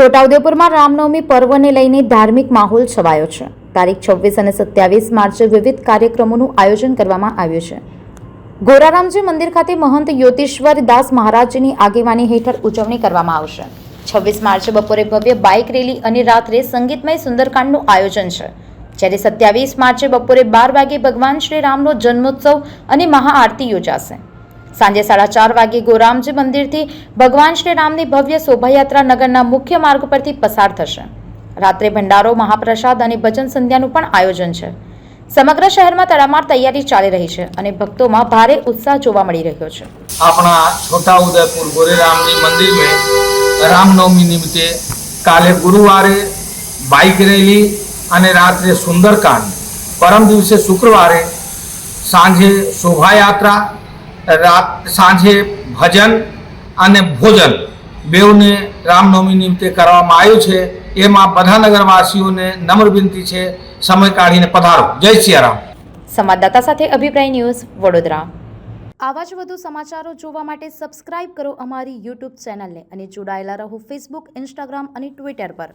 છોટાઉદેપુરમાં રામનવમી પર્વને લઈને ધાર્મિક માહોલ છવાયો છે। તારીખ 26 અને 27 માર્ચે વિવિધ કાર્યક્રમોનું આયોજન કરવામાં આવ્યું છે। ગોરારામજી મંદિર ખાતે મહંત યોતીશ્વર દાસ મહારાજની આગેવાની હેઠળ ઉજવણી કરવામાં આવશે। 26 માર્ચે બપોરે ભવ્ય બાઇક રેલી અને રાત્રે સંગીતમય સુંદરકાંડનું આયોજન છે, જ્યારે 27 માર્ચે બપોરે 12 વાગે ભગવાન શ્રી રામનો જન્મોત્સવ અને મહાઆરતી યોજાશે। સાંજે 4:30 વાગે ગોરામજી મંદિરથી ભગવાન શ્રી રામની ભવ્ય શોભાયાત્રા નગરના મુખ્ય માર્ગ પરથી પસાર થશે। રાત્રે ભંડારો, મહાપ્રસાદ અને ભજન સંધ્યાનું પણ આયોજન છે। સમગ્ર શહેરમાં તડામાર તૈયારી ચાલી રહી છે અને ભક્તોમાં ભારે उत्साह જોવા મળી રહ્યો છે। अपना छोटाउदेपुर गोरेरामजी मंदिर में रामनवमी निमित्ते काले गुरुवारे बाइक रेली અને રાત્રે સુંદરકાંડ, પરમ દિવસે શુક્રવારે સાંજે શોભાયાત્રા, સાંજે ભજન અને ભોજન બેઉને રામનવમી નિમિત્તે કરવામાં આવ્યું છે। એમાં બધા નગરવાસીઓને નમ્ર વિનંતી છે, સમય કાઢીને પધારો। જય સિયારામ। સંવાદદાતા સાથે અભિપ્રાય ન્યૂઝ, વડોદરા। આવા જ વધુ સમાચારો જોવા માટે સબસ્ક્રાઇબ કરો અમારી યુટ્યુબ ચેનલને અને જોડાયેલા રહો ફેસબુક, ઇન્સ્ટાગ્રામ અને ટ્વિટર પર।